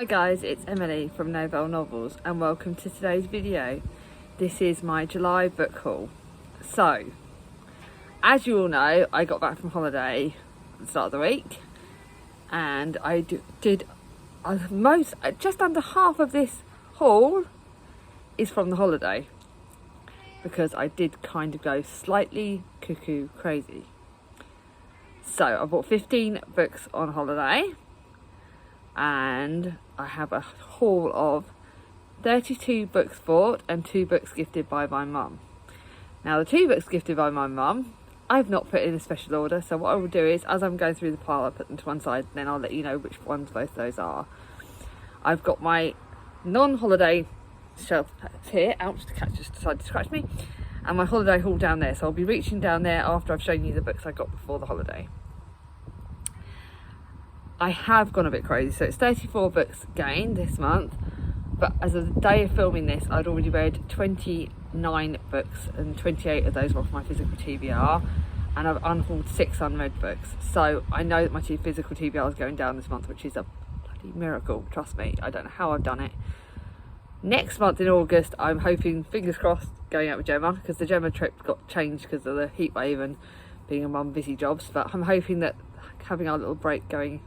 Hi guys, it's Emily from Novelle Novels and welcome to today's video. This is my July book haul. So, as you all know, I got back from holiday at the start of the week and I did just under half of this haul is from the holiday because I did kind of go slightly cuckoo crazy. So I bought 15 books on holiday and I have a haul of 32 books bought and 2 books gifted by my mum. Now the 2 books gifted by my mum I've not put in a special order, so what I will do is as I'm going through the pile I'll put them to one side, then I'll let you know which ones both those are. I've got my non-holiday shelf here, ouch, the cat just decided to scratch me, and my holiday haul down there, so I'll be reaching down there after I've shown you the books I got before the holiday. I have gone a bit crazy, so it's 34 books gained this month, but as of the day of filming this I'd already read 29 books and 28 of those were off my physical TBR, and I've unhauled 6 unread books, so I know that my 2 physical TBRs going down this month, which is a bloody miracle, trust me. I don't know how I've done it. Next month in August I'm hoping, fingers crossed, going out with Gemma, because the Gemma trip got changed because of the heat wave and being a mum busy jobs, but I'm hoping that having our little break going.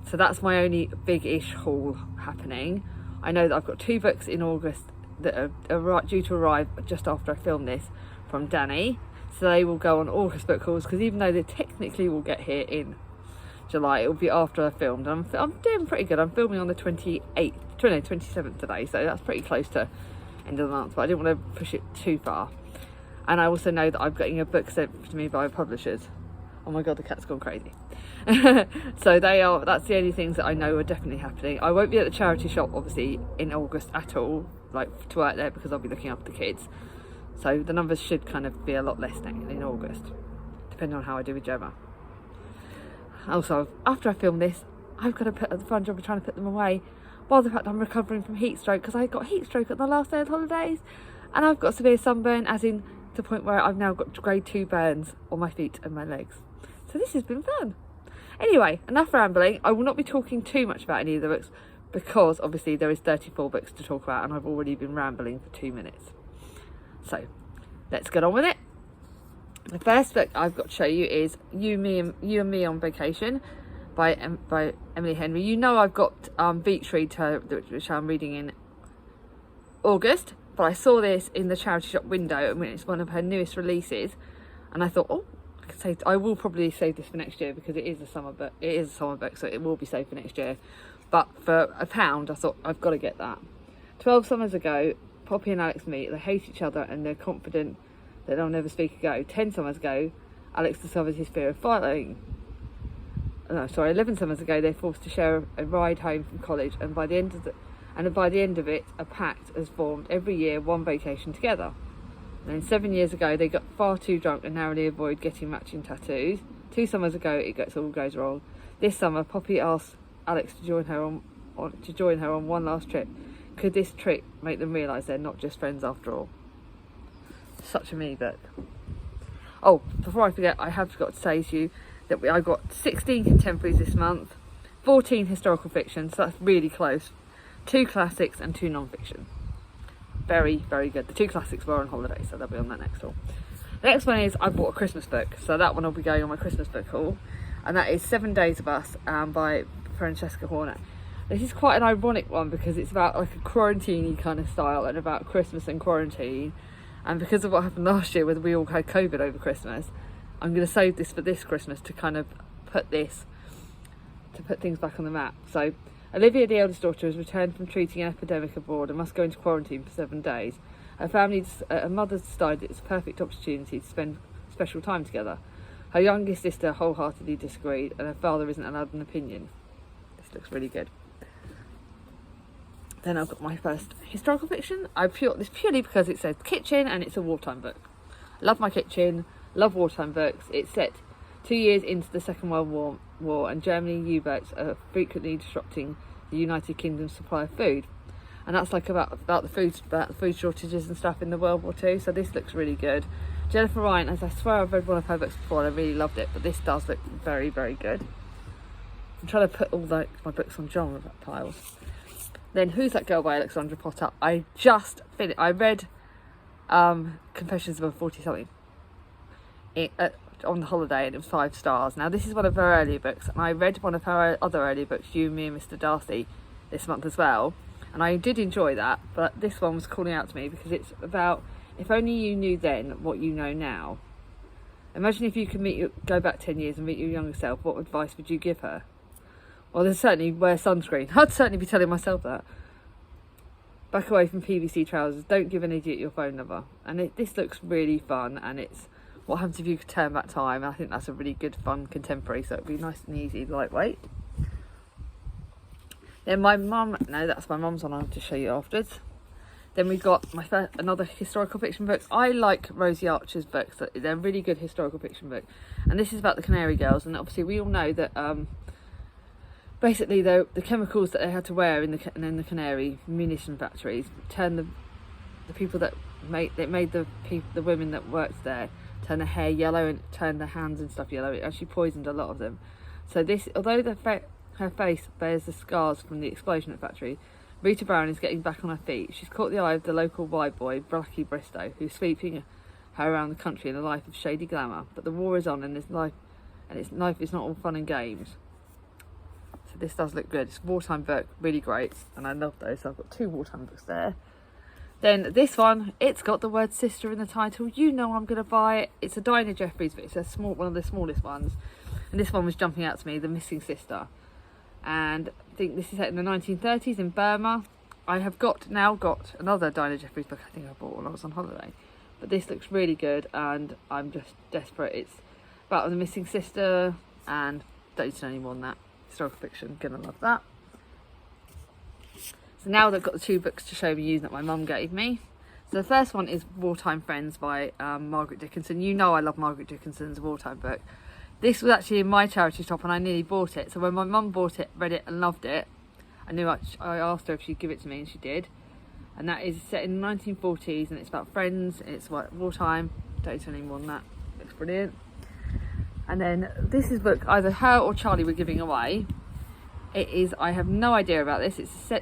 So that's my only big-ish haul happening. I know that I've got 2 books in August that are due to arrive just after I film this from Danny. So they will go on August book hauls, because even though they technically will get here in July, it will be after I filmed. And I'm doing pretty good. I'm filming on the 27th today, so that's pretty close to end of the month, but I didn't want to push it too far. And I also know that I'm getting a book sent to me by publishers. Oh my god, the cat's gone crazy. So that's the only things that I know are definitely happening. I won't be at the charity shop obviously in August at all, like to work there, because I'll be looking after the kids. So the numbers should kind of be a lot less in August, depending on how I do with Gemma. Also, after I film this, I've got to put the fun job of trying to put them away, while the fact I'm recovering from heat stroke, because I got heat stroke at the last day of the holidays, and I've got severe sunburn, as in to the point where I've now got grade 2 burns on my feet and my legs. So this has been fun. Anyway, enough rambling. I will not be talking too much about any of the books because obviously there is 34 books to talk about and I've already been rambling for 2 minutes. So let's get on with it. The first book I've got to show you is You and Me on Vacation by Emily Henry. You know I've got Beach Read, which I'm reading in August, but I saw this in the charity shop window and it's one of her newest releases, and I thought, oh, I will probably save this for next year because it is a summer book. It is a summer book, so it will be saved for next year. But for £1, I thought I've got to get that. 12 summers ago, Poppy and Alex meet. They hate each other and they're confident that they'll never speak again. 10 summers ago, Alex discovers his fear of flying. 11 summers ago, they're forced to share a ride home from college, and by the end of it, a pact has formed. Every year, one vacation together. And then 7 years ago, they got far too drunk and narrowly avoid getting matching tattoos. 2 summers ago, all goes wrong. This summer, Poppy asks Alex to join her on one last trip. Could this trip make them realise they're not just friends after all? Such a me book. Oh, before I forget, I have got to say to you that I got 16 contemporaries this month, 14 historical fiction, so that's really close. 2 classics and 2 non-fiction. Very, very good. The 2 classics were on holiday, so they'll be on that next haul. The next one is I bought a Christmas book, so that one will be going on my Christmas book haul, and that is 7 Days of Us by Francesca Horner. This is quite an ironic one because it's about like a quarantine-y kind of style and about Christmas and quarantine, and because of what happened last year where we all had COVID over Christmas, I'm going to save this for this Christmas to kind of put things back on the map. So Olivia, the eldest daughter, has returned from treating an epidemic abroad and must go into quarantine for 7 days. Her mother's decided it's a perfect opportunity to spend special time together. Her youngest sister wholeheartedly disagreed, and her father isn't allowed an opinion. This looks really good. Then I've got my first historical fiction. I bought this purely because it says kitchen and it's a wartime book. Love my kitchen, love wartime books. It's set 2 years into the Second World War, and Germany U-boats are frequently disrupting the United Kingdom's supply of food, and that's like about the food shortages and stuff in the World War II. So this looks really good. Jennifer Ryan, as I swear I've read one of her books before and I really loved it, but this does look very, very good. I'm trying to put all my books on genre piles. Then Who's That Girl by Alexandra Potter. I just finished. I read Confessions of a 40-something on the holiday, and it was 5 stars. Now, this is one of her earlier books, and I read one of her other earlier books, You, Me and Mr. Darcy, this month as well. And I did enjoy that, but this one was calling out to me because it's about, if only you knew then what you know now. Imagine if you could go back 10 years and meet your younger self, what advice would you give her? Well, there's certainly wear sunscreen. I'd certainly be telling myself that. Back away from PVC trousers. Don't give an idiot your phone number. And this looks really fun, and it's what happens if you could turn back time. I think that's a really good, fun contemporary, so it'd be nice and easy, lightweight. Then my mum, no, that's my mum's one. I'll just show you afterwards. Then we've got another historical fiction book. I like Rosie Archer's books. They're really good historical fiction books. And this is about the Canary Girls. And obviously we all know that basically the chemicals that they had to wear in the Canary munition factories turned the people that made the women that worked there, turn their hair yellow and turn their hands and stuff yellow. It actually poisoned a lot of them. So this, although her face bears the scars from the explosion at the factory, Rita Brown is getting back on her feet. She's caught the eye of the local white boy, Blackie Bristow, who's sweeping her around the country in a life of shady glamour. But the war is on, and his life is not all fun and games. So this does look good. It's a wartime book, really great, and I love those. So I've got 2 wartime books there. Then this one, it's got the word sister in the title. You know I'm going to buy it. It's a Dinah Jeffries, but it's one of the smallest ones. And this one was jumping out to me, The Missing Sister. And I think this is set in the 1930s in Burma. I have now got another Dinah Jeffries book I think I bought when I was on holiday. But this looks really good, and I'm just desperate. It's about the missing sister, and don't need to know any more than that. Historical fiction, gonna love that. So now they've got the 2 books to show you that my mum gave me. So the first one is Wartime Friends by Margaret Dickinson. You know I love Margaret Dickinson's wartime book. This was actually in my charity shop, and I nearly bought it. So when my mum bought it, read it and loved it, I asked her if she'd give it to me, and she did. And that is set in the 1940s, and it's about friends, and it's wartime. Don't need to know any more than that. Looks brilliant. And then this is a book either her or Charlie were giving away. It is, I have no idea about this. It's a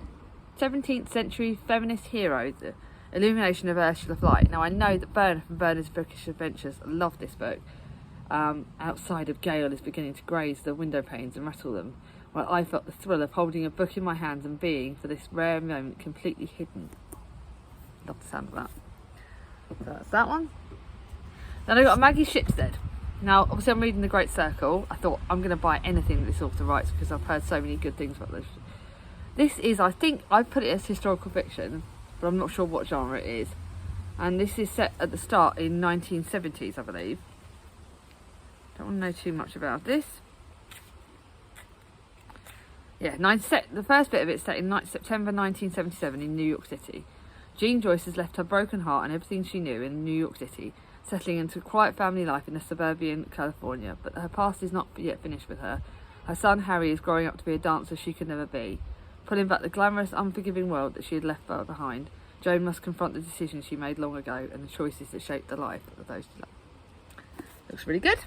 17th century feminist hero, The Illumination of Ursula Flight. Now I know that Bernard from Bernard's Bookish Adventures love this book. Outside of Gale is beginning to graze the window panes and rattle them, while I felt the thrill of holding a book in my hands and being, for this rare moment, completely hidden. Love the sound of that. So that's that one. Then I got a Maggie Shipstead. Now, obviously I'm reading The Great Circle. I thought I'm going to buy anything that this author writes because I've heard so many good things about this. This is, I think, I've put it as historical fiction, but I'm not sure what genre it is. And this is set at the start in 1970s, I believe. Don't want to know too much about this. Yeah, the first bit of it is set in September 1977 in New York City. Jean Joyce has left her broken heart and everything she knew in New York City, settling into a quiet family life in a suburban California. But her past is not yet finished with her. Her son Harry is growing up to be a dancer she could never be. Pulling back the glamorous, unforgiving world that she had left far behind, Joan must confront the decisions she made long ago and the choices that shaped the life of those she loved. Looks really good.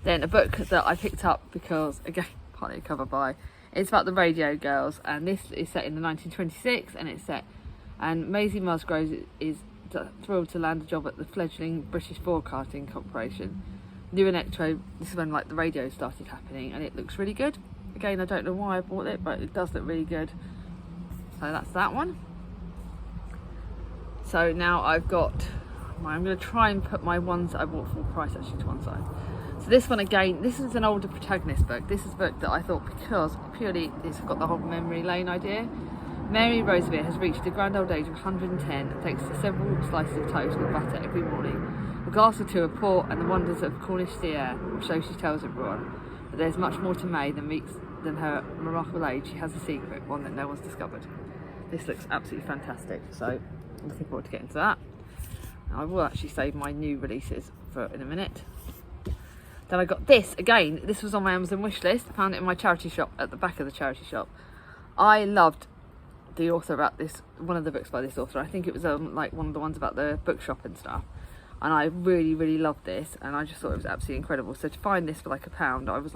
Then a book that I picked up because, again, partly a cover by, it's about the Radio Girls, and this is set in the 1926, and Maisie Musgrove is thrilled to land a job at the fledgling British Broadcasting Corporation. New electro, this is when the radio started happening, and it looks really good. Again, I don't know why I bought it, but it does look really good. So that's that one. So now I'm going to try and put my ones that I bought full price actually to one side. So this one again, this is an older protagonist book. This is a book that I thought, because purely it's got the whole memory lane idea. Mary Roosevelt has reached the grand old age of 110 and takes several slices of toast with butter every morning. A glass or two of port and the wonders of Cornish sea air, so she tells everyone. But there's much more to May than her remarkable age. She has a secret, one that no one's discovered. This looks absolutely fantastic, so I'm looking forward to getting to that. I will actually save my new releases for in a minute. Then I got this, again, this was on my Amazon wish list. I found it in my charity shop, at the back of the charity shop. I loved the author about this, one of the books by this author. I think it was one of the ones about the bookshop and stuff. And I really, really loved this, and I just thought it was absolutely incredible. So to find this for £1, I was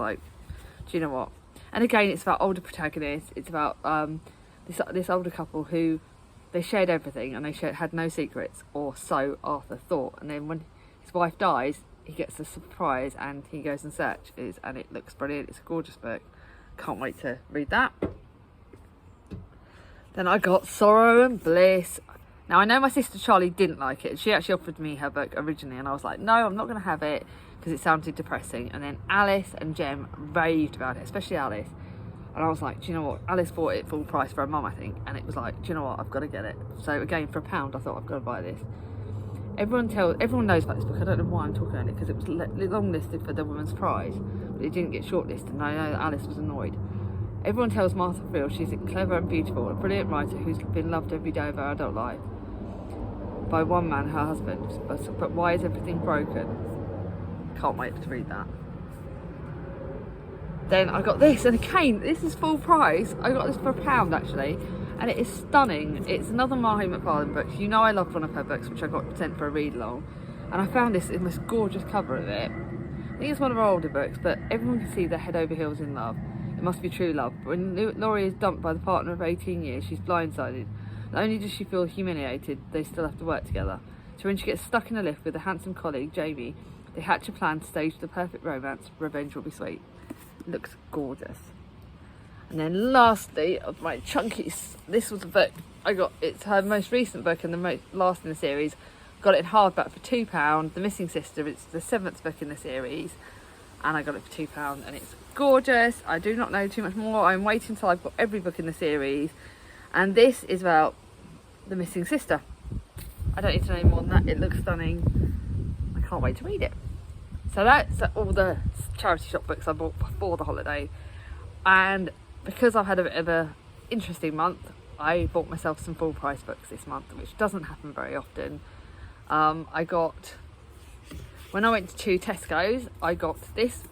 Do you know what? And again, it's about older protagonists. It's about this older couple who they shared everything and they had no secrets, or so Arthur thought. And then when his wife dies, he gets a surprise and he goes and searches, and it looks brilliant. It's a gorgeous book. Can't wait to read that. Then I got Sorrow and Bliss. Now, I know my sister Charlie didn't like it. She actually offered me her book originally, and I was like, no, I'm not going to have it because it sounded depressing. And then Alice and Jem raved about it, especially Alice. And I was like, do you know what? Alice bought it full price for her mum, I think. And it was like, do you know what? I've got to get it. So again, for £1, I thought I've got to buy this. Everyone knows about this book. I don't know why I'm talking about it, because it was long listed for the Women's Prize, but it didn't get shortlisted. And I know that Alice was annoyed. Everyone tells Martha Field she's clever and beautiful, a brilliant writer who's been loved every day of her adult life by one man, her husband. But why is everything broken? Can't wait to read that. Then I got this, and again, this is full price. I got this for £1 actually, and it is stunning. It's another Mahi McFarlane book. You know I loved one of her books, which I got sent for a read along, and I found this in this gorgeous cover of it. I think it's one of her older books, but everyone can see they're head over heels in love. It must be true love. But when Laurie is dumped by the partner of 18 years, she's blindsided. Not only does she feel humiliated, they still have to work together. So when she gets stuck in a lift with a handsome colleague, Jamie, they hatch a plan to stage the perfect romance. Revenge will be sweet. It looks gorgeous. And then lastly, of my chunkies, this was a book I got. It's her most recent book and the last in the series. Got it in hardback for £2. The Missing Sister. It's the 7th book in the series, and I got it for £2, and it's gorgeous. I do not know too much more. I'm waiting until I've got every book in the series, and this is about the Missing Sister. I don't need to know more than that. It looks stunning. I can't wait to read it. So that's all the charity shop books I bought before the holiday, and because I've had a bit of a interesting month, I bought myself some full price books this month, which doesn't happen very often. When I went to Tesco's, I got this,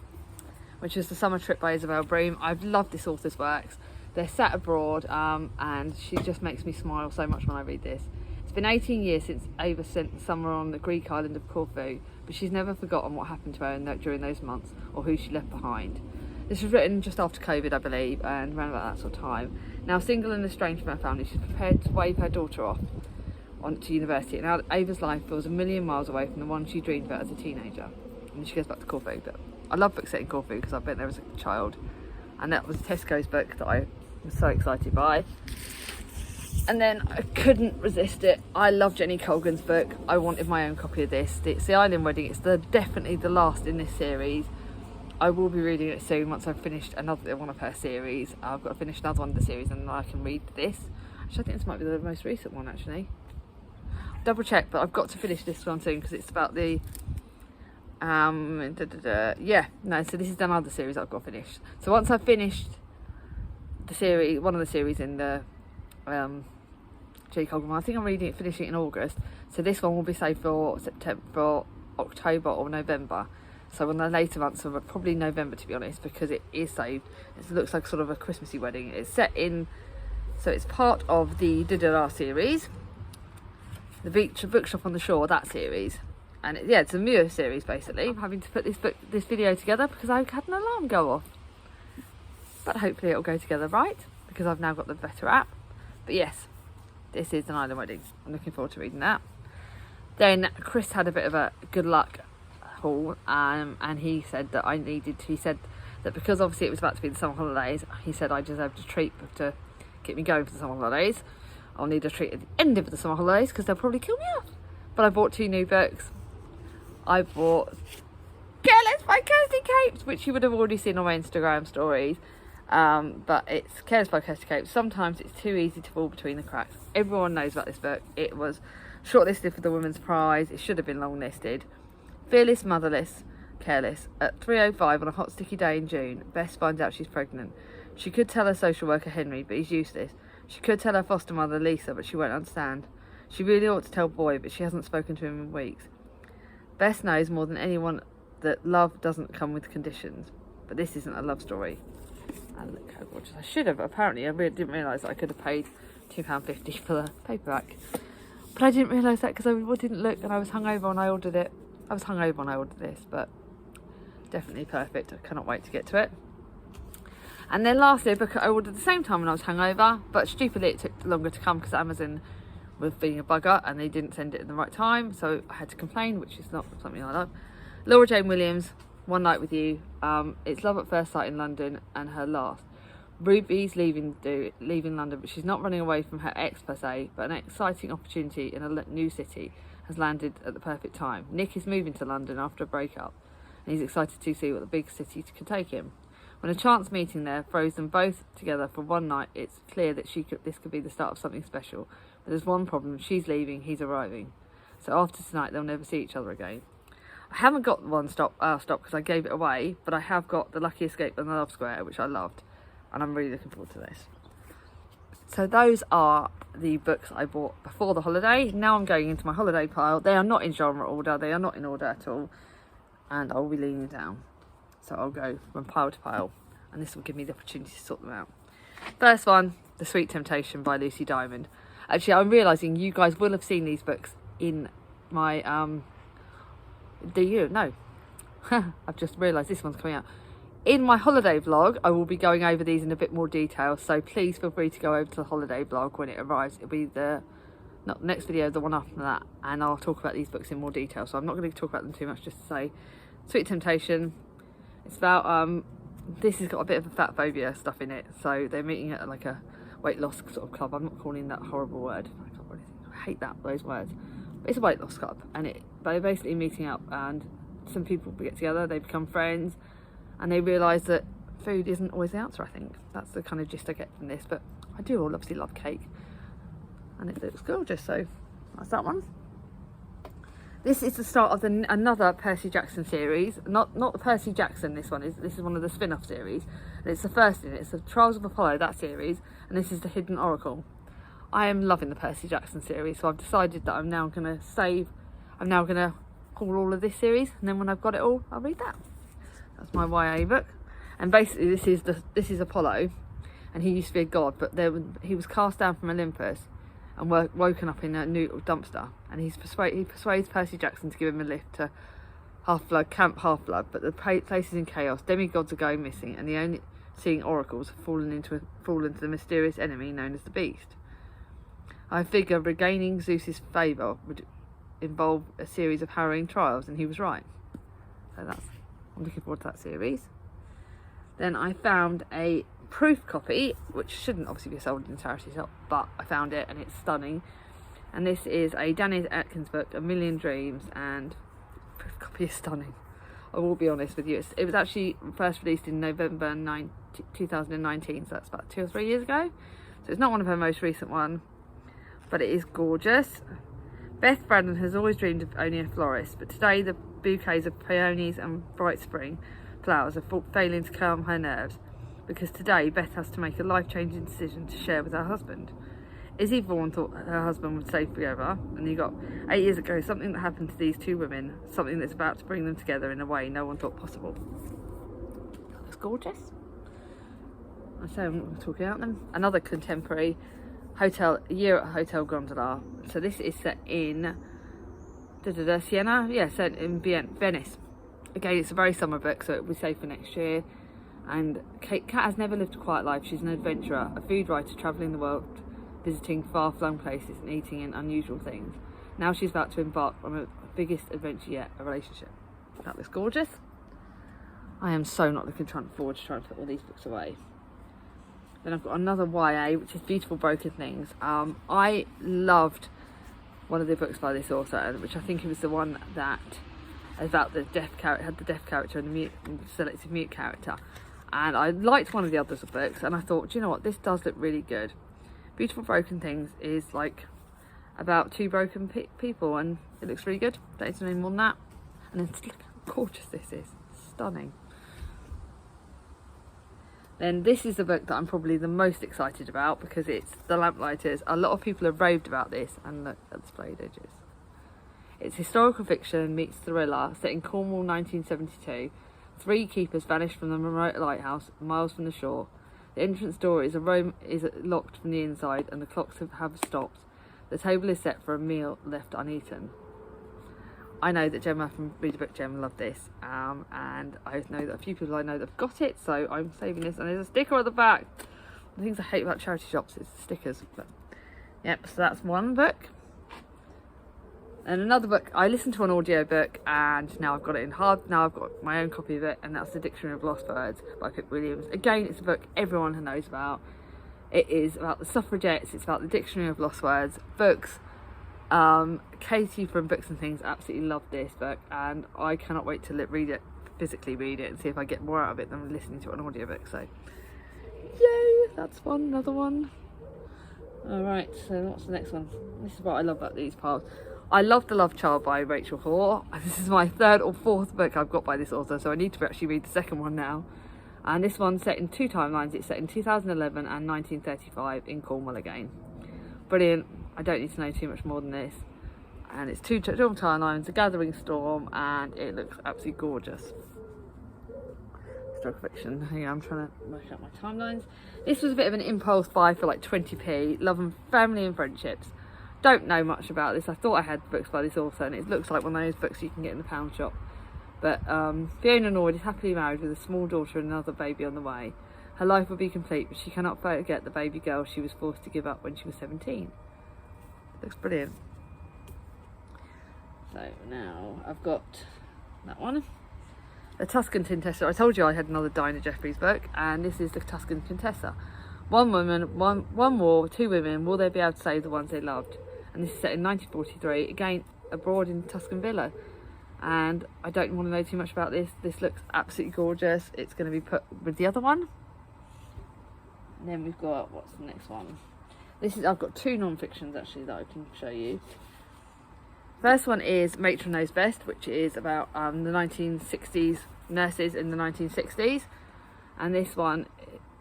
which is The Summer Trip by Isabel Broome. I've loved this author's works. They're set abroad, and she just makes me smile so much when I read this. It's been 18 years since Ava spent the summer on the Greek island of Corfu, but she's never forgotten what happened to her during those months, or who she left behind. This was written just after COVID, I believe, and around about that sort of time. Now single and estranged from her family, she's prepared to wave her daughter off to university. Now Ava's life feels a million miles away from the one she dreamed about as a teenager. And she goes back to Corfu. But I love books set in Corfu because I've been there as a child. And that was Tesco's book that I was so excited by. And then I couldn't resist it. I love Jenny Colgan's book. I wanted my own copy of this. It's The Island Wedding. It's definitely the last in this series. I will be reading it soon once I've finished another one of her series. I've got to finish another one of the series and then I can read this. Actually, I think this might be the most recent one actually. Double check, but I've got to finish this one soon because it's about the so this is another series I've got finished. So once I've finished the series, one of the series in the J. Colgan one, I think I'm finishing it in August. So this one will be saved for October or November. So on the later months of probably November, to be honest, because it is saved. It looks like sort of a Christmassy wedding. It's set in, so it's part of the Da-Da-Da series, the Beach Bookshop on the Shore, that series. And it's a Muir series basically. I'm having to put this video together because I had an alarm go off. But hopefully it'll go together right, because I've now got the better app. But yes, this is An Island Wedding. I'm looking forward to reading that. Then Chris had a bit of a good luck haul, and he said that because obviously it was about to be the summer holidays, he said I deserved a treat to get me going for the summer holidays. I'll need a treat at the end of the summer holidays because they'll probably kill me off. But I bought 2 new books. I bought Careless by Kirsty Capes, which you would have already seen on my Instagram stories. But it's Careless by Kirsty Capes. Sometimes it's too easy to fall between the cracks. Everyone knows about this book. It was shortlisted for the Women's Prize. It should have been longlisted. Fearless, motherless, careless. At 3:05 on a hot sticky day in June, Bess finds out she's pregnant. She could tell her social worker Henry, but he's useless. She could tell her foster mother Lisa, but she won't understand. She really ought to tell Boy, but she hasn't spoken to him in weeks. Bess knows more than anyone that love doesn't come with conditions. But this isn't a love story. And look how gorgeous. I should have, apparently. I really didn't realise that I could have paid £2.50 for the paperback. But I didn't realise that because I didn't look, and I was hungover when I ordered it. I was hungover when I ordered this, but definitely perfect. I cannot wait to get to it. And then lastly, a book I ordered at the same time when I was hungover, but stupidly it took longer to come because Amazon was being a bugger and they didn't send it in the right time, so I had to complain, which is not something I love. Laura Jane Williams, One Night with You. It's love at first sight in London and her last. Ruby's leaving London, but she's not running away from her ex per se, but an exciting opportunity in a new city has landed at the perfect time. Nick is moving to London after a breakup, and he's excited to see what the big city can take him. When a chance meeting there throws them both together for one night, it's clear that this could be the start of something special. But there's one problem: she's leaving, he's arriving. So after tonight, they'll never see each other again. I haven't got One Stop because I gave it away, but I have got The Lucky Escape and The Love Square, which I loved, and I'm really looking forward to this. So those are the books I bought before the holiday. Now I'm going into my holiday pile. They are not in genre order, they are not in order at all, and I'll be leaning down. So I'll go from pile to pile, and this will give me the opportunity to sort them out. First one, The Sweet Temptation by Lucy Diamond. Actually, I'm realising you guys will have seen these books in my, do you? No. I've just realised this one's coming out. In my holiday vlog, I will be going over these in a bit more detail, so please feel free to go over to the holiday vlog when it arrives. It'll be not the next video, the one after that, and I'll talk about these books in more detail, so I'm not going to talk about them too much, just to say Sweet Temptation. It's about, this has got a bit of a fat phobia stuff in it, so they're meeting at like a weight loss sort of club. I'm not calling that a horrible word. I hate those words. But it's a weight loss club, and they're basically meeting up, and some people get together, they become friends, and they realise that food isn't always the answer, I think. That's the kind of gist I get from this, but I do obviously love cake, and it looks gorgeous, so that's that one. This is the start of another Percy Jackson series. Not the Percy Jackson, this is one of the spin-off series. And it's the first in it. It's the Trials of Apollo, that series. And this is the Hidden Oracle. I am loving the Percy Jackson series, so I've decided that I'm now going to haul all of this series. And then when I've got it all, I'll read that. That's my YA book. And basically this is Apollo. And he used to be a god, but he was cast down from Olympus and woken up in a new dumpster, and he persuades Percy Jackson to give him a lift to Camp Half-Blood, but the place is in chaos. Demigods are going missing, and the only seeing oracles have fallen into the mysterious enemy known as the Beast. I figure regaining Zeus's favour would involve a series of harrowing trials, and he was right. So I'm looking forward to that series. Then I found a proof copy, which shouldn't obviously be sold in charity shop, but I found it and it's stunning. And this is a Daniel Atkins book, A Million Dreams, and the proof copy is stunning. I will be honest with you, it was actually first released in November 2019, so that's about 2 or 3 years ago. So it's not one of her most recent ones, but it is gorgeous. Beth Braddon has always dreamed of owning a florist, but today the bouquets of peonies and bright spring flowers are failing to calm her nerves, because today Beth has to make a life-changing decision to share with her husband. Izzy Vaughan thought her husband would stay forever, and he got 8 years ago something that happened to these two women, something that's about to bring them together in a way no one thought possible. That looks gorgeous. I say I'm not going to talk about them. Another contemporary Year at Hotel Gondola. So this is set in Siena? Yeah, set in Venice. Again, it's a very summer book, so it'll be safe for next year. And Kat has never lived a quiet life. She's an adventurer, a food writer travelling the world, visiting far-flung places and eating in unusual things. Now she's about to embark on the biggest adventure yet, a relationship. That looks gorgeous. I am so not looking forward to trying to put all these books away. Then I've got another YA, which is Beautiful Broken Things. I loved one of the books by this author, which I think it was the one that about the deaf character, had the deaf character and the selective mute character. And I liked one of the others of books, and I thought, do you know what, this does look really good. Beautiful Broken Things is like about two broken people, and it looks really good. Don't need to know more than that. And then look how gorgeous this is. Stunning. Then this is the book that I'm probably the most excited about, because it's The Lamplighters. A lot of people have raved about this, and look at the splayed edges. It's historical fiction meets thriller, set in Cornwall 1972. 3 keepers vanish from the remote lighthouse miles from the shore. The entrance door is locked from the inside, and the clocks have stopped. The table is set for a meal left uneaten. I know that Gemma from Read a Book Gem loved this, and I know that a few people I know that have got it, so I'm saving this. And there's a sticker at the back. The things I hate about charity shops is the stickers. But yep, so that's one book. And another book, I listened to an audio book, and now I've got it in hard. Now I've got my own copy of it, and that's the Dictionary of Lost Words by Pip Williams. Again, it's a book everyone knows about. It is about the suffragettes. It's about the Dictionary of Lost Words books. Katie from Books and Things absolutely loved this book, and I cannot wait to physically read it and see if I get more out of it than listening to an audiobook. So yay, that's one. Another one. Alright, so what's the next one? This is what I love about these piles. I love The Love Child by Rachel Hoare. This is my third or fourth book I've got by this author, so I need to actually read the second one now. And this one's set in two timelines. It's set in 2011 and 1935 in Cornwall again. Brilliant. I don't need to know too much more than this. And it's two timelines, A Gathering Storm, and it looks absolutely gorgeous. Historical fiction. Hang on, I'm trying to work out my timelines. This was a bit of an impulse buy for like 20p. Love and Family and Friendships. Don't know much about this. I thought I had books by this author, and it looks like one of those books you can get in the pound shop. But Fiona Nord is happily married with a small daughter and another baby on the way. Her life will be complete, but she cannot forget the baby girl she was forced to give up when she was 17. Looks brilliant. So now I've got that one. The Tuscan Contessa. I told you I had another Dinah Jeffries book, and this is the Tuscan Contessa. One woman, one war, two women. Will they be able to save the ones they loved? And this is set in 1943, again abroad in Tuscan Villa. And I don't want to know too much about this. This looks absolutely gorgeous. It's going to be put with the other one. And then we've got, what's the next one? I've got two non-fictions actually that I can show you. First one is Matron Knows Best, which is about the 1960s, nurses in the 1960s. And this one,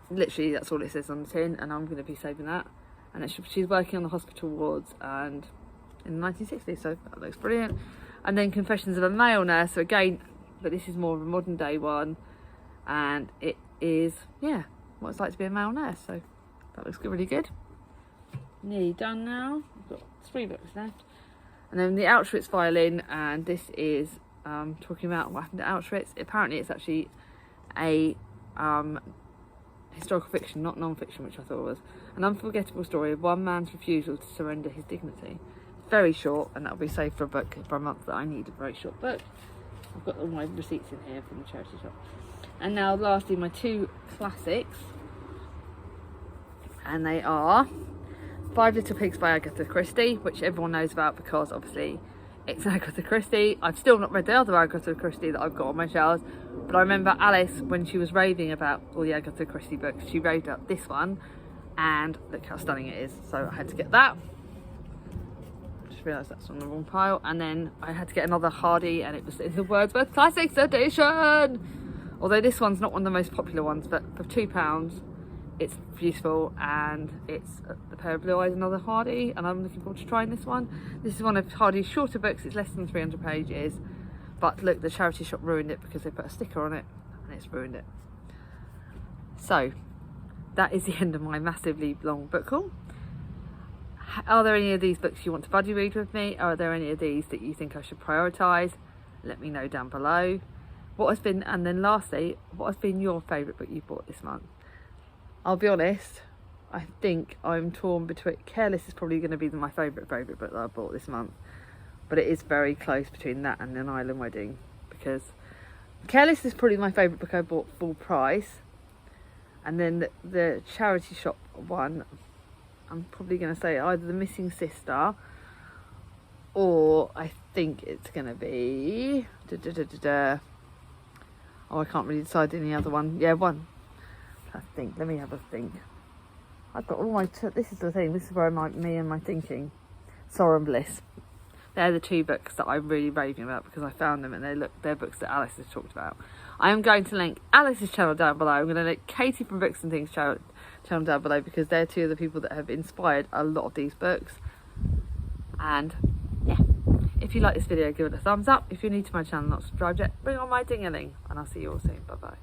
literally that's all it says on the tin, and I'm going to be saving that. And she's working on the hospital wards and in the 1960s, so that looks brilliant. And then Confessions of a Male Nurse, so again, but this is more of a modern day one, and it is, yeah, what it's like to be a male nurse, so that looks good, really good. Nearly done now. We've got 3 books left. And then the Auschwitz Violin, and this is talking about what happened at Auschwitz. Apparently it's actually a historical fiction, not non-fiction, which I thought was. An unforgettable story of one man's refusal to surrender his dignity. Very short, and that'll be saved for a month that I need a very short book. I've got all my receipts in here from the charity shop. And now lastly, my 2 classics, and they are Five Little Pigs by Agatha Christie, which everyone knows about because obviously it's Agatha Christie. I've still not read the other Agatha Christie that I've got on my shelves, but I remember Alice, when she was raving about all the Agatha Christie books, she raved about this one, and look how stunning it is, so I had to get that. Just realised that's on the wrong pile. And then I had to get another Hardy, and it was in the Wordsworth Classics edition, although this one's not one of the most popular ones, but for £2 it's beautiful, and it's The Pair of Blue Eyes, another Hardy, and I'm looking forward to trying this one. This is one of Hardy's shorter books. It's less than 300 pages, but look, the charity shop ruined it because they put a sticker on it and it's ruined it. So that is the end of my massively long book haul. Are there any of these books you want to buddy read with me? Are there any of these that you think I should prioritise? Let me know down below. And then lastly, what has been your favourite book you bought this month? I'll be honest, I think I'm torn between, Careless is probably going to be my favourite book that I bought this month, but it is very close between that and An Island Wedding, because Careless is probably my favourite book I bought full price, and then the charity shop one, I'm probably going to say either The Missing Sister, or I think it's going to be oh, I can't really decide any other one. Yeah, one. I think. Let me have a think. I've got all my. This is the thing. This is where me and my thinking. Sorrow and Bliss. They're the 2 books that I'm really raving about because I found them, and they're books that Alice has talked about. I am going to link Alice's channel down below. I'm going to link Katie from Books and Things channel down below, because they're 2 of the people that have inspired a lot of these books. And yeah, if you like this video, give it a thumbs up. If you're new to my channel, not subscribed yet, bring on my ding-a-ling, and I'll see you all soon. Bye bye.